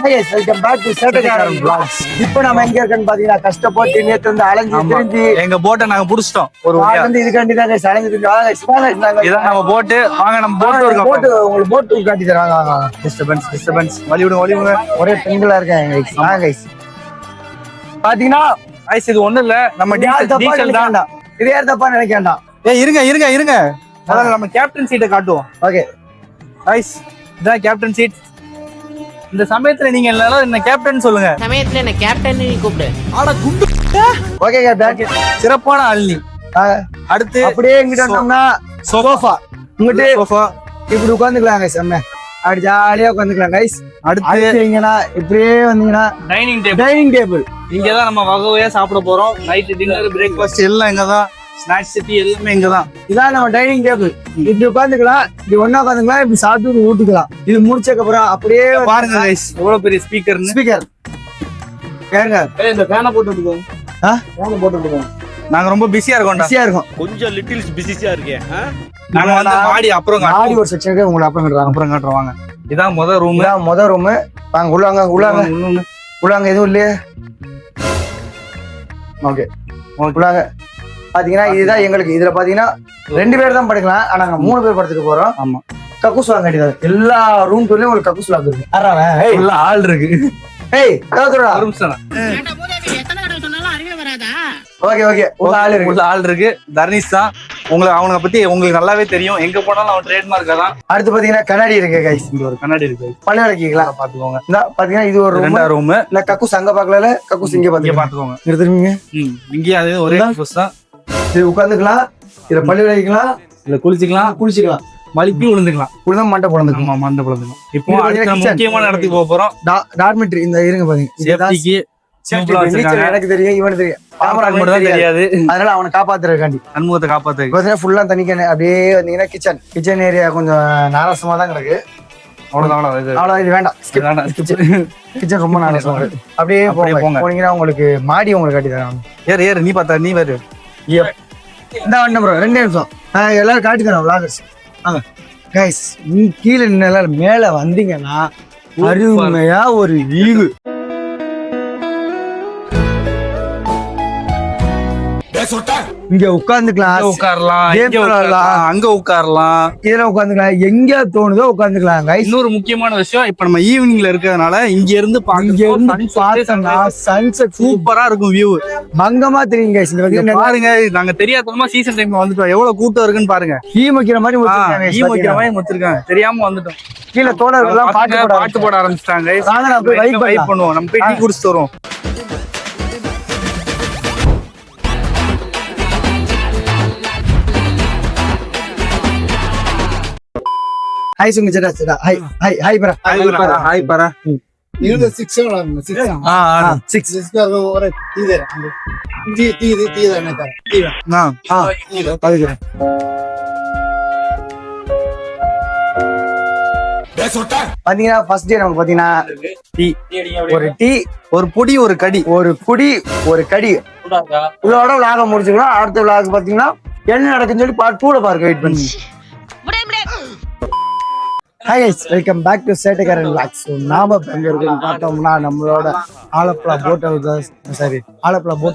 Welcome back to Chettakaran vlogs. இப்போ நம்ம எங்க இருக்கன்னு பாத்தீங்கன்னா கஷ்டப்பட்டு நேத்து வந்து அலைஞ்சு திரிஞ்சு எங்க போட்டை நாங்க புடிச்சிட்டோம். ஒரு வந்து இதுக்காண்டி தான் guys அலைஞ்சு திரிஞ்சு இதான் நம்ம போட்டு. வாங்க நம்ம போட்டு உங்களுக்கு போட்டு காட்டி தராங்க. டிஸ்டர்பன்ஸ் வழி விடுங்க. ஒரே பெண்களா இருக்காங்க guys. வாங்க guys. பாத்தீங்கன்னா ஐஸ் இது ஒண்ணு இல்ல, நம்ம டீசல் தான். இது யார் தப்பா நினைக்க வேண்டாம். இருங்க முதல்ல நம்ம கேப்டன் சீட்டை காட்டுவோம். ஓகே ஐஸ் இதான் கேப்டன் சீட். இந்த சமயத்துல நீங்க எல்லாரும் என்ன கேப்டன் சொல்லுங்க. சமயத்துல என்ன கேப்டன் நீ கூப்பிடு. ஆட குண்டு. ஓகே கேப்டன், சிறப்பான அள்ளி. அடுத்து அப்படியே இங்கிட்ட வந்தோம்னா சோஃபா. இங்கிட்டு சோஃபா இப்படி உட்காந்துக்கலாம் guys. செம்ம அப்படி ஜாலியா உட்காந்துக்கலாம் guys. அடுத்து இங்கன்னா இப்படியே வந்தீங்கன்னா டைனிங் டேபிள். இங்கதான் நம்ம வகையா சாப்பிட போறோம். நைட் டின்னர் பிரேக்ஃபாஸ்ட் எல்லாம் இங்கதான். ஸ்நாக்ஸ் சிட்டி எல்லாமே இங்கதான். இதான் நம்ம டைனிங் டேபிள். இப்படி உட்காந்துக்கலாம், இப்படி ஒன்னா உட்காந்துக்கலாம், இப்படி சாப்பிட்டு ஊட்டிக்கலாம். இது முடிச்சதுக்கு அப்புறம் அப்படியே பாருங்க guys, எவ்வளவு பெரிய ஸ்பீக்கர். கேளுங்க. இந்த ஃபேனை போட்டு விட்டுக்கோங்க. ஃபேனை போட்டு விட்டுக்கோங்க. நாங்க ரொம்ப பிஸியா இருக்கோம். கொஞ்சம் லிட்டில் பிஸியா இருக்கேன். நாங்க வந்து மாடி அப்புறம் மாடி ஒரு செக்ஷனுக்கு உங்களுக்கு அப்புறம் காட்டுறோம். இதான் முத ரூம். வாங்க உள்ளாங்க எதுவும் இல்லையே. ஓகே உள்ளாங்க. பாத்தீங்கன்னா இதுதான் எங்களுக்கு. இதுல பாத்தீங்கன்னா 2 பேர் தான் படுக்கலாம். ஆனா நாங்க 3 பேர் படுத்துட்டு போறோம். ஆமா, கக்கூஸ் வாங்க வேண்டியது. எல்லா ரூம் டூர்லயும் உங்களுக்கு கக்கூஸ் லாக் இருக்கு. உள்ள ஆள் இருக்கு. ஓகே உள்ள ஆள் இருக்கு. தர்னிஷ் தான். அவனை பத்தி உங்களுக்கு நல்லாவே தெரியும். எங்க போனாலும் அவன் ட்ரேட்மார்க் தான். அடுத்து பாத்தீங்கன்னா கண்ணாடி இருக்கு கைஸ். இங்க ஒரு கண்ணாடி இருக்கு. பல்ல விளக்கிக்கலாம், பாத்துக்கோங்க. இந்த பாத்தீங்கன்னா இது ஒரு 2ஆம் ரூம். இல்ல கக்கூஸ் அங்க பாக்கல, கக்கூஸ் இங்க பாத்துக்கோங்க. திரும்பிங்க. இங்கே அதே ஒரே கக்கூஸ் தான். இது உட்காந்துக்கலாம், இதுல பல்லு விளக்கிக்கலாம், இல்ல குளிச்சுக்கலாம், மலிப்பி விழுந்துக்கலாம். மண்டை பிறந்துக்கலாம். ஆமா, மண்டை பிறந்துக்கலாம். இப்போ அடுத்த முக்கியமான இடத்துக்கு போக போறோம். டார்மெட்ரி. இந்த இருங்க பாத்தீங்க, எனக்கு தெரியும், இவனுக்கு தெரியும். தெரியாது, அதனால அவனை காப்பாத்துறதுக்காண்டி அன்முகத்தை காப்பாத்து. ஃபுல்லா தனிக்கணும். அப்படியே வந்தீங்கன்னா கிச்சன் ஏரியா கொஞ்சம் நாராசமா தான் கிடக்கு. அவ்வளவுதான், இது வேண்டாம். கிச்சன் ரொம்ப நாராசமா இருக்கு. அப்படியே போனீங்கன்னா உங்களுக்கு மாடி உங்களுக்கு காட்டி தராங்க. ஏறு நீ பார்த்தா நீ வேறு இந்த வண்டம் ப்ரோ. 2 நிமிஷம் எல்லாரும் காட்டி தரோம் விளாகர்ஸ். கைஸ் கீழே நின்று மேல வந்தீங்கன்னா அருமையா ஒரு வியூ. இங்க உட்கார்ந்துக்கலாம், அங்க உட்காரலாம், இதுல உட்காந்துக்கலாம், எங்க தோணுதோ உட்காந்துக்கலாம். இன்னொரு முக்கியமான விஷயம், இப்ப நம்ம ஈவினிங்ல இருக்கிறதுனால இங்க இருந்து பார்த்தோம்னா சன்செட் சூப்பரா இருக்கும். வியூ மங்கமா தெரியும் கைஸ். இந்த பாருங்க, நாங்க தெரியாதமா சீசன் டைம்ல வந்துட்டோம். எவ்வளவு கூட்டம் இருக்குன்னு பாருங்க. ஈ வைக்கிற மாதிரி வச்சிருக்காங்க. தெரியாம வந்துட்டோம். கீழே தோழர்கள் பாட்டு போட ஆரம்பிச்சிட்டாங்க. வெயிட் பண்ணுவோம். நம்ம போய் டீ குடிச்சிட்டு வருவோம். ஹாய் சுங்க சேடா. ஹாய் பரா. இது 6 ஒரு டீ பாத்தீங்கன்னா ஃபர்ஸ்ட் டே நமக்கு பாத்தீங்கன்னா ஒரு டீ, ஒரு புடி, ஒரு கடி இதோட விளாக முடிச்சுக்கலாம். அடுத்த விளாக பாத்தீங்கன்னா என்ன நடக்குன்னு சொல்லி பார்ட் 2ல பாருங்க. வெயிட் பண்ணி. Hi guys, welcome back to சேட்டக்காரன் vlogs. நாம எங்க இருக்குன்னு பார்த்தோம்னா நம்மளோட ஆலப்புழா போட்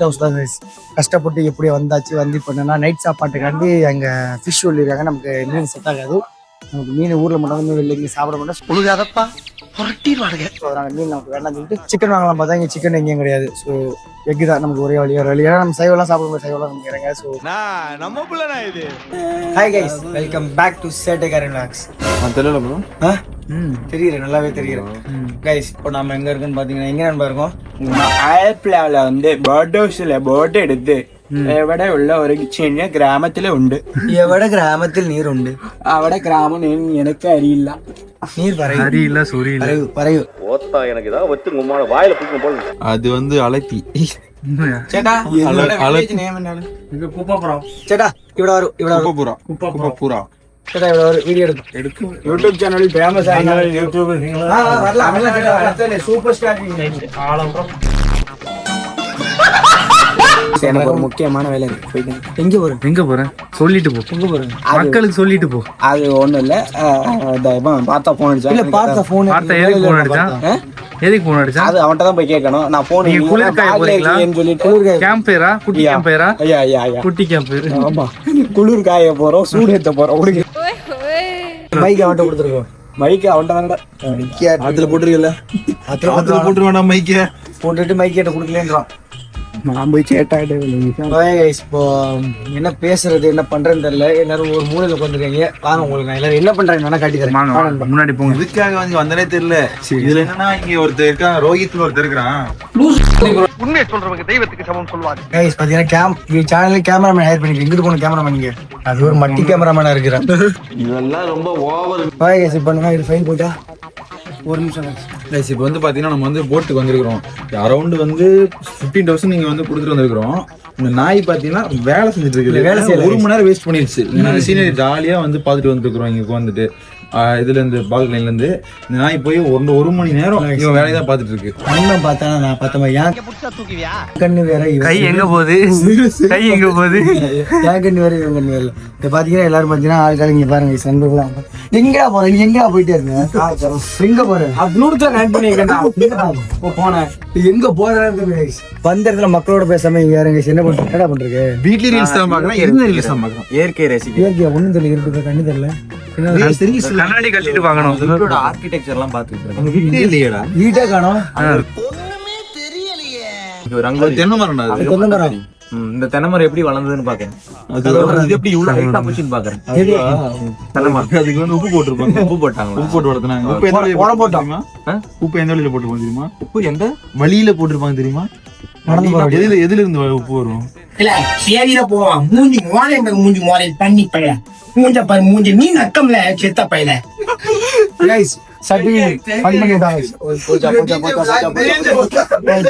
ஹவுஸ் தான் guys. கஷ்டப்பட்டு எப்படி வந்து பண்ணா நைட் சாப்பாட்டுக்காண்டி அங்க ஃபிஷ் சொல்லிருக்காங்க. நமக்கு மீன் செட் ஆகாது. நமக்கு மீன் ஊர்ல மட்டும் வெளில சாப்பிட மாட்டோம். புழுகாதப்பா புரட்டிடுவாங்க. அதனால மீன் நமக்கு வேண்டாம் சொல்லிட்டு சிக்கன் வாங்கலாம் பார்த்தா இங்க சிக்கன் எங்கேயும் கிடையாது. ஸோ எக் தான் நமக்கு ஒரே வழி. ஏன்னா நம்ம சைவெல்லாம் சாப்பிடும்போது சைவெல்லாம் நமக்கு இறங்க. ஸோ நம்ம பிள்ளை இது. Hi guys, welcome back to Chettakaran vlogs. தெரியுறேன், நல்லாவே தெரியுறேன் கைஸ். இப்போ நம்ம எங்க இருக்குன்னு பாத்தீங்கன்னா எங்க நண்பா இருக்கோம். ആലപ്പുഴ வந்து போட் ஹவுஸ்ல போட் எடுத்து എവിടെ ഉള്ള ഒരു ചെറിയ ഗ്രാമത്തിലെ ഉണ്ട്. എവിടെ ഗ്രാമത്തിൽ നീരുണ്ട്? അവിടെ ഗ്രാമം എനിക്ക് അറിയില്ല. நீர் പറയൂ. ഓത്താ எனக்கு ஏதாவது வச்சு உம்மாட வாயில பூக்கும் போல. அது வந்து அலைப்பி. ചേട്ടാ குப்பப்புறம். ചേട്ടാ ഇവിടെ വരൂ. குப்பப்புறா. ചേട്ടാ ഇവിടെ ഒരു വീഡിയോ എടുക്കും. യൂട്യൂബ് ചാനലിൽ ഫേമസ് ആയ യൂട്യൂബ് സൂപ്പർ സ്റ്റാർ எனக்கு ஒரு முக்கியமான வேலை இருக்கு, போயிட்டு எங்க போறேன்? எங்க போறேன் சொல்லிட்டு போ. எங்க போறேன்? மக்களுக்கு சொல்லிட்டு போ. அது ஒண்ணும் இல்ல. பார்த்தா போன் அடிச்சா இல்ல பார்த்த போன் பார்த்தா எதுக்கு போன் அடிச்சா? எதுக்கு போன் அடிச்சா? அது அவன்கிட்ட தான் போய் கேட்கணும். நான் போன் நீங்க குளிர் காய போறீங்களா? சொல்லிட்டு கேம்ப் பேரா? குட்டி கேம்ப் பேரா? ஐயா ஐயா ஐயா குட்டி கேம்ப் பேரு. ஆமா, குளிர் காய போறோம், சூடு ஏத்த போறோம். உனக்கு பைக் அவன்கிட்ட கொடுத்துருக்கோம். மைக்கு அவன்கிட்ட அதுல போட்டுருக்கல, அதுல போட்டு வேண்டாம் மைக்க போட்டுட்டு மைக் கிட்ட கொடுக்கலன்றான். நான் போய் சேட்டாயிட்டு இப்போ என்ன பேசுறது என்ன பண்றேன்னு தெரியல. எல்லாரும் ஒரு மூலையில உட்காந்துருக்கீங்க. வாங்க உங்களுக்கு நான் எல்லாரும் என்ன பண்றாங்க காட்டி தரேன். வாங்க, முன்னாடி போங்க. இதுக்காக வந்து வந்தனே தெரியல. இதுல என்னன்னா இங்க ஒருத்தர் இருக்கான், ரோஹித்னு ஒருத்தர் இருக்கிறான். உண்மையை சொல்றவங்க தெய்வத்துக்கு சமம் சொல்லுவாங்க. கைஸ் பாத்தீங்கன்னா சேனல்ல கேமராமேன் ஹையர் பண்ணிருக்கீங்க. இங்கிட்டு போன கேமராமேன் நீங்க, அது ஒரு மட்டி கேமராமேனா இருக்கிறான். இதெல்லாம் ரொம்ப ஓவர். பாய் கைஸ் பண்ணுங்க. இது ஃபைன் போட்டா ஒரு நிமிஷம் கைஸ் இப்போ வந்து பாத்தீங்கன்னா நம்ம வந்து போட்டுக்கு வந்திருக்கிறோம். அரௌண்ட் வந்து 15,000 நீங்க வந்து கொடுத்துட்டு வந்திருக்கிறோம். இந்த நாய் பாத்தீங்கன்னா வேலை செஞ்சுட்டு இருக்குது. வேலை செய்யல. 1 மணி நேரம் வேஸ்ட் பண்ணிருச்சு. சீனரி ஜாலியா வந்து பாத்துட்டு வந்துருக்கிறோம். இங்க வந்துட்டு இதுல இருந்து பால்கனில இருந்து இந்த நாய் போய் 1 மணி நேரம் இவன் வேலையை தான் பாத்துட்டு இருக்கு. அண்ணன் பார்த்தா நான் பார்த்த மாதிரி ஏன் கண்ணு வேற கை எங்க போகுது? கை எங்க போகுது? ஏன் கண்ணு வேற இவன் கண்ணு வேற. இப்போ பாத்தீங்கன்னா எல்லாரும் பாத்தீங்கன்னா ஆட்கள் இங்க பாருங்க நண்பர்களாம் எங்கடா போறேன்? நீ எங்கடா போயிட்டே இருக்க? எங்க போறேன்? நூறுல கனெக்ட் பண்ணிருக்கேன். போனேன் எங்க போறேன்னு வந்த இடத்துல மக்களோட பேசாம இங்க யாருங்க என்ன பண்றீங்க? என்னடா பண்றீங்க? வீட்லயே ரீல்ஸ் தான் பாக்குறேன், என்ன ரீல்ஸ் தான் பாக்குறேன். இயற்கை ரசிக்க இயற்கையா ஒண்ணும் தெரியல, இருக்கு கண்ணு தெரியல. கண்ணாடி கட்டிட்டு வாங்கணும். ஆர்கிடெக்சர் எல்லாம் பாத்துட்டு உங்க வீட்லயே இல்லையேடா. வீட்டே காணோம். தென்னை மரம் அது. அது கொண்டு வரோம். இந்த தென்னைமரம் எப்படி வளர்ந்ததுன்னு பாக்கேன். இது எப்படி இவ்வளவு ஹைட்டா போச்சுன்னு பாக்குறேன். அதுக்கு வந்து உப்பு போட்டுருப்பாங்க. உப்பு போட்டாங்க. உப்பு போட்டு வளர்த்துனாங்க. உப்பு எந்த வழியில உரம் போட்டோம். தெரியுமா? உப்பு எந்த வழியில போட்டுருப்பாங்க தெரியுமா? உப்பு எந்த வழியில போட்டிருப்பாங்க தெரியுமா? நடந்து போறோம். எதுல இருந்து உப்பு வரும்? இல்ல சேரியில போவான். மூஞ்சி மோரை தண்ணி பையல மூஞ்ச பாரு, மூஞ்சி நீ நக்கம்ல செத்த பையல. Guys, certificate fun பண்ணிட்டாங்க. போச்சா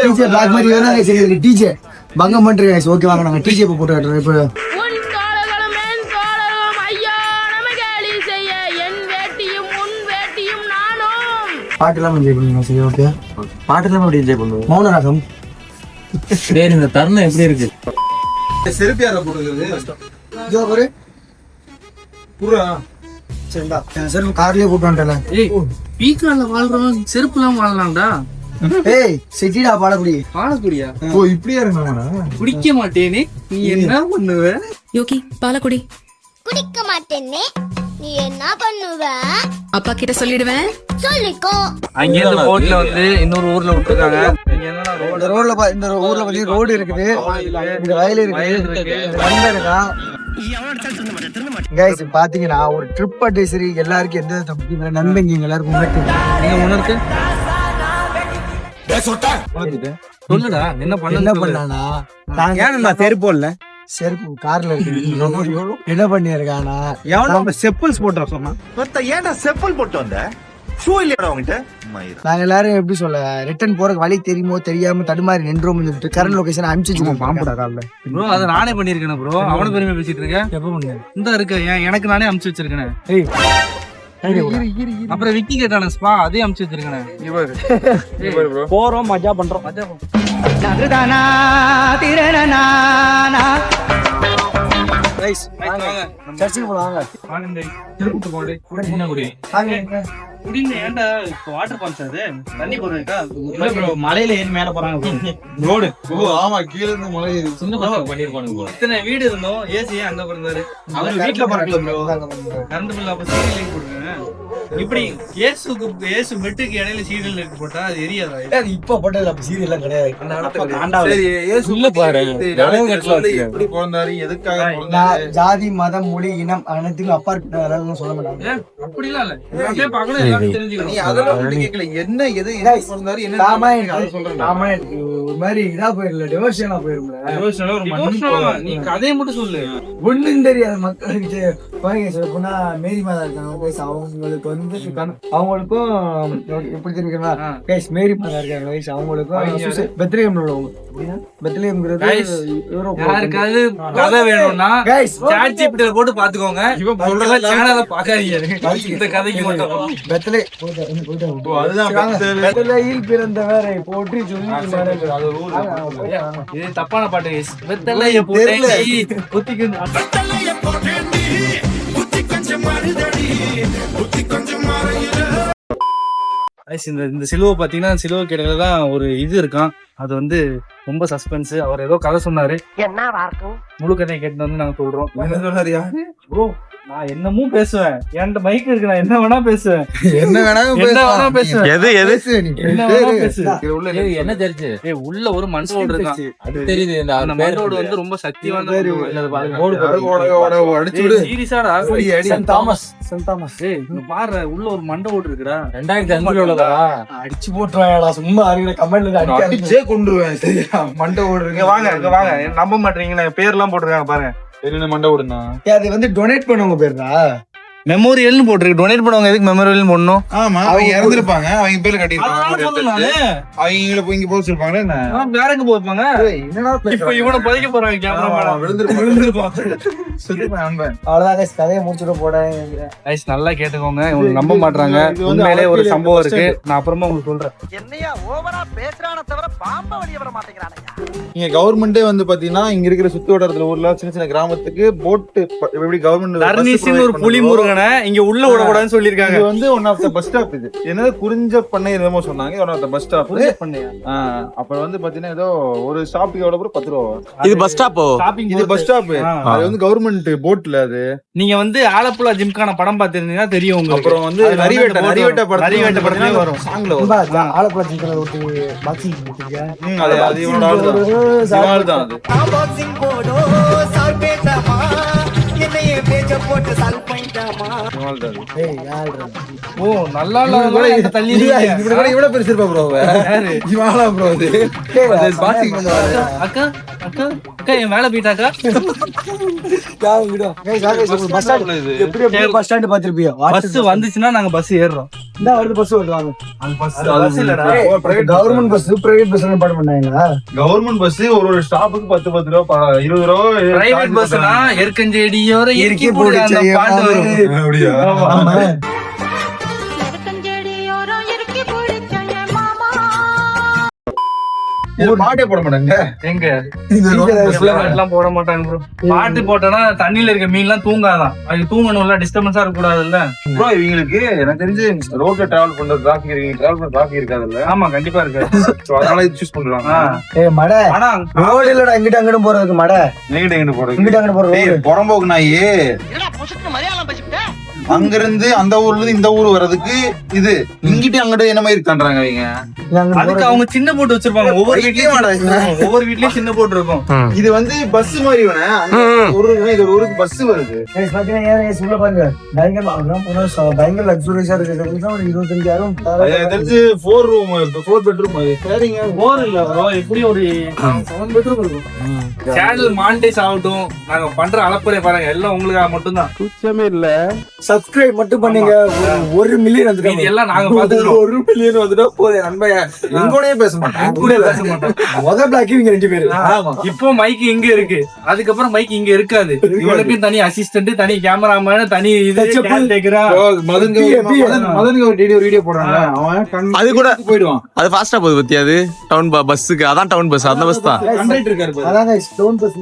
டிஜே பிளாக் மாதிரி வேணா guys. எங்களுக்கு டிஜே பங்கம் பண்றீங்க guys. ஓகே வாங்க நாங்க டிஜே போட்டு காட்டுறோம். இப்போ உன் காலகளும் என் காலகளும் ஐயா நமகேலி செய்ய என் வேட்டியும் உன் வேட்டியும் நானும். பாட்டுலாம் என்ஜாய் பண்ணுங்க சரி. ஓகே பாட்டுலாம் எப்படி என்ஜாய் பண்ணுவோம்? மௌன ராகம். சரி, இந்த தருணம் எப்படி இருக்கு? செருப்பு யார போடுறது? இதோ பாரு புறா சரிடா. சார் கார்லயே போட்டு வந்துட்டல. ஏய், பீக்கால வாழ்றோம், செருப்புலாம் வாழலாம்டா. ஏய் சிட்டிடா பாலக்குடி. வாழக்கூடியா? ஓ இப்படியா இருந்தானா? குடிக்க மாட்டேனே, நீ என்ன பண்ணுவ? யோகி பாலக்குடி. குடிக்க மாட்டேனே, நீ என்ன பண்ணுவ? அப்பா கிட்ட சொல்லிடுவேன். சொல்லிக்கோ. அங்க இருந்து போட்ல வந்து இன்னொரு ஊர்ல விட்டுருக்காங்க. இங்க என்னன்னா இந்த ரோட்ல இந்த ஊர்ல பத்தி ரோடு இருக்குது, இந்த வயல் இருக்குது, நண்பன் இருக்கான். கைஸ் பாத்தீங்கன்னா ஒரு ட்ரிப் அட்வைசரி எல்லாருக்கும் எந்த தப்பு நண்பங்க எல்லாருக்கும் உணர்த்து. நீங்க உனக்கு சொல்லுடா என்ன என்ன பண்ண பண்ணானா ஏன் நான் செருப்பு இல்ல? செருப்பு கார்ல இருக்கு. என்ன பண்ணிருக்கானா செப்பல்ஸ் போட்டா சொன்னா. ஏன்டா செப்பல் போட்டு வந்த? ஷூ இல்லையாடா உன்கிட்ட? நாங்க எல்லாரும் எப்படி சொல்ல ரிட்டர்ன் போறதுக்கு வழி தெரியுமோ தெரியாம தடுமாறி நின்றோம். கரண்ட் லொகேஷன் அனுப்பிச்சு பாம்புடா காலில். ப்ரோ அதை நானே பண்ணிருக்கேன் ப்ரோ. அவன பெருமை பேசிட்டு இருக்கேன். எப்ப பண்ணு இந்த இருக்கு எனக்கு நானே அனுப்பிச்சு வச்சிருக்கேன். ஏய் அப்புறம் விக்கி கேட்டான ஸ்பா அதே அனுப்பிச்சு வச்சிருக்கேன். போறோம், மஜா பண்றோம். ரைஸ் சர்ச்சுக்கு போலாம் வாங்க. வாங்க. குடிங்க ஏன்டா இப்போ வாட்டர் ஃபால்ஸ் அது தண்ணி போறதுக்கா? இல்ல ப்ரோ, மலையில ஏறி மேல போறாங்க. ரோடு. ஓ ஆமா, கீழ இருந்து மலை ஏறி சின்ன பசங்க பண்ணிருப்பானுங்க ப்ரோ. இத்தனை வீடு இருந்தோம், ஏசி அங்க பிறந்தாரு. அவர் வீட்ல பறக்கல ப்ரோ. கரண்ட் பில் அப்ப சீரியல் லைட் போடுங்க. இப்படி ஏசு பெட்டுக்கு இடையில சீரியல் லைட் போட்டா அது எரியாதா? இப்ப போட்டதுல அப்ப சீரியல் எல்லாம் கிடையாது. சரி ஏசு உள்ள பாரு. எப்படி பிறந்தாரு, எதுக்காக பிறந்தாரு? நான் ஜாதி மதம் மொழி இனம் அனைத்துக்கும் அப்பாற்பட்ட சொல்ல மாட்டாங்க. ஏன் அப்படிலாம் இல்ல. அப்படியே பார்க்கணும், எல்லாமே நீ தெரிஞ்சுக்கணும். அதெல்லாம் வந்து கேட்கல. என்ன எது எதுக்கு பிறந்தாரு, என்ன அதை சொல்றேன். ஒரு மாதிரி இதா போயிருல, டிவோஷனா போயிரும்ல. Devotional, நீ கதையை மட்டும் சொல்லு. ஒண்ணும் தெரியாது மக்களுக்கு. ஓகே சார் எப்படின்னா மேரி மாதா இருக்காங்க guys. அவங்களுக்கு வந்து அவங்களுக்கும் எப்படி தெரியுங்களா கைஸ் மேரி மாதா இருக்காங்க guys. அவங்களுக்கும் பெத்லஹேம்ல உள்ளவங்க பெத்லஹேம்ங்கிறது யாருக்காவது கதை வேணும்னா guys ChatGPT போட்டு பாத்துக்கோங்க. இவன் சொல்றத சேனலை பாக்காதீங்க. இந்த கதைக்கு மட்டும் பெத்லஹேமில் பிறந்தவரை போற்றி சொல்லி இது தப்பான பாட்டு guys. வெத்தலைய போட்டேன் இந்த சிலுவை பாத்தீங்கன்னா சிலுவை கடையில தான் ஒரு இது இருக்கான். அது வந்து ரொம்ப சஸ்பென்ஸ். அவர் ஏதோ கதை சொன்னாரு. முழு கதையை கேட்டு வந்து நாங்க சொல்றோம். என்ன சொன்னாரியா ப்ரோ நான் என்னமும் பேசுவேன். என்கிட்ட மைக் இருக்கு, நான் என்ன வேணா பேசுவேன். என்ன வேணாலும் பேசுவேன். என்ன வேணா பேசுவேன். என்ன தெரிஞ்சு உள்ள ஒரு மண்டோடு இருக்கான். அது தெரியுது. அந்த மண்டோடு வந்து ரொம்ப சக்திவான சீரியஸாடா. சென்ட் தாமஸ் பாரு உள்ள ஒரு மண்டோடு இருக்குடா. 2005 உள்ளதா? அடிச்சு போட்டுருவாங்கடா சும்மா அறிவில கமெண்ட்ல அடிச்சே கொண்டுருவேன். சரியா மண்டை ஓடுறீங்க. வாங்க நம்ப மாட்டீங்களா? பேர்லாம் போட்டிருக்காங்க பாருங்க. என்ன மண்டை ஓடுனா அது வந்து டொனேட் பண்ணவங்க பேருடா. மெமோரியல்னு போட்டிருக்கு. டொனேட் பண்ணுவாங்க. எதுக்கு மெமோரியல் போடணும்? ஆமா அவங்க இறந்துருப்பாங்க. அவங்க பேர்ல கட்டிருப்பாங்க. அவங்கள போய் இங்க போச்சிருப்பாங்க. என்ன வேற எங்க போவாங்க? என்னடா இப்ப இவனை பதிக்க போறாங்க. கேமரா விழுந்திருப்பாங்க. அவ்வளவுதான் guys, கதையை முடிச்சுட்டு போறேன். நல்லா கேட்டுக்கோங்க. இவங்க நம்ப மாட்டாங்க. உண்மையிலே ஒரு சம்பவம் இருக்கு. நான் அப்புறமா உங்களுக்கு சொல்றேன். என்னையா ஓவரா பேசுறானே தவிர பாம்ப வெளிய வர மாட்டேங்கிறானே. இங்க கவர்மெண்டே வந்து பாத்தீங்கன்னா இங்க இருக்கிற சுத்தி வட்டாரத்துல ஊர்ல சின்ன சின்ன கிராமத்துக்கு போட்டு எப்படி கவர்மெண்ட் தர்ணீஸ்னு ஒரு புலி முருகனை இங்க உள்ள விடக்கூடாதுன்னு சொல்லிருக்காங்க. இது வந்து one of the bus stop. இது என்னது குறிஞ்ச பண்ணை என்னமோ சொன்னாங்க. One of the bus stop. அப்புறம் வந்து பாத்தீங்கன்னா ஏதோ ஒரு ஸ்டாப்புக்கு எவ்வளவு 10 ரூபா. இது பஸ் ஸ்டாப்போ? இது பஸ் ஸ்டாப். அது வந்து கவர்மெண்ட் போட்ல. அது நீங்க வந்து ஆலப்புழா ஜிம்கான படம் பாத்திருந்தீங்கன்னா தெரியும் உங்களுக்கு. அப்புறம் வந்து நரிவேட்ட படத்துல வரும். சாங்ல வரும். ஆலப்புழா ஜிங்கல ஓட்டி பாக்ஸிங் போட்டுங்க. அது இவனோட ஆள் தான். அது பாக்ஸிங் போடோ சால் பேட்டமா என்னைய பேச்ச போட்டு சால் பண்ணிட்டாமா. ஏய் யாருடா? ஓ நல்லா தள்ளி இவ்வளவு பெருசு இருப்பா ப்ரோ. இவாளா ப்ரோ இது. பாக்ஸிங் பண்ணுவாரு. அக்கா அக்கா அக்கா என் மேல போயிட்டாக்கா. பஸ் ஸ்டாண்ட் எப்படி பஸ் ஸ்டாண்ட் பாத்திருப்பியோ. பஸ் வந்துச்சுன்னா நாங்க பஸ் ஏறுறோம். இந்த வருது பஸ் வருவாங்க. பஸ் இல்லடா. கவர்மெண்ட் பஸ் பிரைவேட் பஸ் பாட்டு பண்ணாங்களா? கவர்மெண்ட் பஸ் ஒரு ஸ்டாப்புக்கு 10 ரூபா 20 ரூபா. பிரைவேட் பஸ்னா எர்க்கஞ்சேடியோர இறுக்கி போடு அந்த பாட்டு வரும். அப்படியா? ஆமா. இது பாட்டே போட மாட்டாங்க. எங்க எல்லாம் போட மாட்டாங்க ப்ரோ. பாட்டு போட்டோன்னா தண்ணியில இருக்க மீன் எல்லாம் தூங்காதான். அது தூங்கணும்ல, டிஸ்டர்பன்ஸா இருக்க கூடாதுல்ல ப்ரோ. இவங்களுக்கு எனக்கு தெரிஞ்சு ரோட்ல டிராவல் பண்ற டிராஃபிக் இருக்காதுல்ல. ஆமா கண்டிப்பா இருக்கு. அதனால இது சூஸ் பண்றாங்க. ஏய் மட ஆனா ரோட் இல்லடா, இங்கிட்ட அங்கிட்ட போறதுக்கு மட. எங்கிட்ட போறது இங்கிட்ட அங்கிட்ட போறது புறம்போக்கு நாயி. என்னடா பொசுக்கு மரியாதை பேசிட்டே. அங்க இருந்து அந்த ஊர்ல இருந்து இந்த ஊர் வர்றதுக்கு இது இங்கிட்ட அங்கிட்ட என்ன மாதிரி இருக்கான்றாங்க இவங்க. அதுக்கு அவங்க சின்ன போட்டு வச்சிருப்பாங்க. ஒவ்வொரு வீட்லயும் சின்ன போட்டு இருக்கும். இது வந்து பஸ் மாதிரி இது ஒரு ஊருக்கு பஸ் வருது. உள்ள பாருங்க பயங்கர லக்ஸூரியஸா இருக்கு. ஒரு 25,000 தெரிஞ்சு 4 பெட்ரூம். அது சரிங்க 4 இல்ல ப்ரோ, எப்படி ஒரு 7 பெட்ரூம் இருக்கும். சேனல் மானிடைஸ் ஆகட்டும். நாங்க பண்ற அளப்பறை பாருங்க, எல்லாம் உங்களுக்காக மட்டும்தான். சுத்தமே இல்ல. சப்ஸ்கிரைப் மட்டும் பண்ணீங்க. 1 மில்லியன் வந்துட்டோம். இது எல்லாம் நாங்க பாத்துக்கிறோம். 1 மில்லியன் வந்துட்டா போதே நண்பா. எங்கூடயே பேச மாட்டேன். முத பிளாக் இவங்க 2 பேரு. இப்போ மைக் இங்க இருக்கு, அதுக்கப்புறம் மைக் இங்க இருக்காது. இவனுக்கு தனி அசிஸ்டன்ட், தனி கேமராமேன், தனி மதனுக்கு ஒரு வீடியோ போடுறாங்க. அவன் அது கூட போயிடுவான். அது ஃபாஸ்டா போகுது பத்தி. அது டவுன் பஸ்ஸுக்கு அதான் டவுன் பஸ். அந்த பஸ் தான் கண்டக்டர் இருக்காரு. அதான் டவுன் பஸ்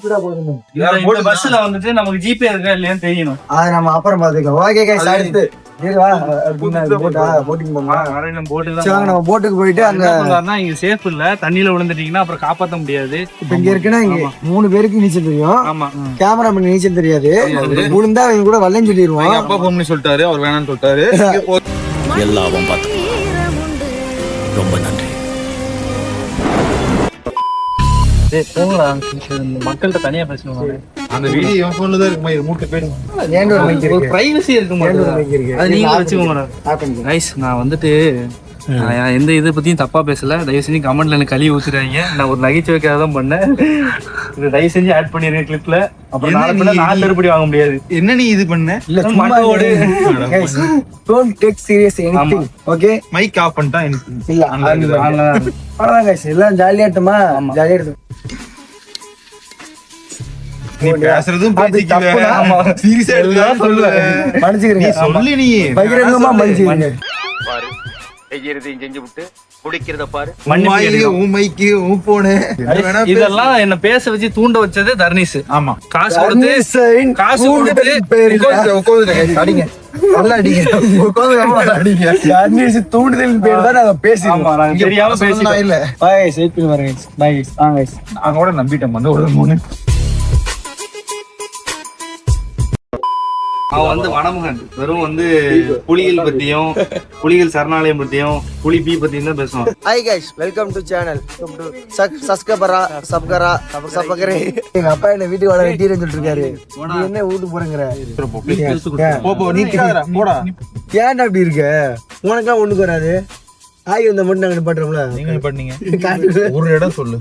ஸ்பீடா போகுது. இந்த பஸ்ல வந்துட்டு நமக்கு ஜிபே இருக்கா இல்லையான்னு தெரியணும். அது நம்ம அப்புறம் பாத்துக்கலாம். ஓகே गाइस, அடுத்து நம்ம போட்டுக்கு போயிட்டு அங்க இங்க சேஃப் இல்ல, தண்ணியில விழுந்துட்டீங்கன்னா அப்புறம் காப்பாத்த முடியாது. இப்ப இங்க இருக்குன்னா இங்க 3 பேருக்கு நீச்சல் தெரியும். ஆமா, கேமராமேன் நீச்சல் தெரியாது. விழுந்தா அவங்க கூட வரலன்னு சொல்லிடுவோம். அப்பா போன் பண்ணி சொல்லிட்டாரு, அவர் வேணாம்னு சொல்லிட்டாரு. எல்லாவும் பார்த்து ரொம்ப நன்றி. மக்கள்கிட்ட தனியா பேசணும். அந்த வீடியோ போன்ல தான் இருக்கு. மூட்டு போயிடும். ஏண்டோட மைக் ஒரு இருக்கு. பிரைவசி இருக்கு. ஏண்டோட மைக் இருக்கு. அது நீங்க வச்சுக்கோங்க. கைஸ், நான் வந்துட்டு நான் எந்த இதை பத்தியும் தப்பா பேசல. தயவு செஞ்சு கமெண்ட்ல எனக்கு கழுவி ஊத்துறாங்க. நான் ஒரு நகைச்சுவைக்காக தான் பண்ணேன். இது தயவு செஞ்சு ஆட் பண்ணிருக்கேன் கிளிப்ல. அப்புறம் நாலு தருப்படி வாங்க முடியாது. என்ன நீ இது பண்ண? இல்ல சும்மா மண்டவோடு. guys, don't take serious anything. Okay? Mic off பண்ணிட்டா எனக்கு இல்ல அவ்வளவுதான் guys. எல்லாம் ஜாலியா இருட்டுமா? ஜாலியா இருக்கு. நீ பேசுறதும் பேசிக்கல. ஆமா. சீரியஸா எல்லாம் சொல்லுவேன். மன்னிச்சுக்கிறீங்க. நீ சொல்லு நீ பகிரங்கமா மன்னிச்சுக்கிறீங்க. பாரு செய்யறதையும் செஞ்சு விட்டு குடிக்கிறத பாரு. உன் மைக்கு உன் போனு இதெல்லாம் என்ன பேச வச்சு தூண்ட வச்சது தர்னீஸ். ஆமா காசு கொடுத்து காசு கொடுத்து அடிங்க நல்லா அடிங்க. அடிங்க. தர்னீஸ் தூண்டுதலின் பேர் தான் நாங்க பேசிருக்கோம். ஆமா, நாங்க தெரியாம பேசிட்டோம். இல்ல பாய் செட் பண்ணி வரேன் guys. Bye guys. வாங்க guys. நான் கூட நம்பிட்டேன் வந்து ஒரு 3 அவன் வந்து வனமுகன் வெறும் வந்து புலிகள் பத்தியும் புலிகள் சரணாலயம் பத்தியும் புலி பீ பத்தியும் தான் பேசுவான். Hi guys, welcome to channel. சப்ஸ்கிரைபரா சப்ஸ்கிரை. எங்க அப்பா என்ன வீட்டுக்கு வர வெட்டிட்டு சொல்லிட்டு இருக்காரு. நீ என்ன வீட்டுக்கு போறங்கற? போ நீ கேக்குற போடா. ஏன்டா அப்படி இருக்க? உனக்கெல்லாம் ஒண்ணுக்கு வராது. ஆய் வந்த மட்டும் நாங்க நிப்பாட்டுறோம்ல. நீங்க பண்ணீங்க ஒரு இடம் சொல்லு.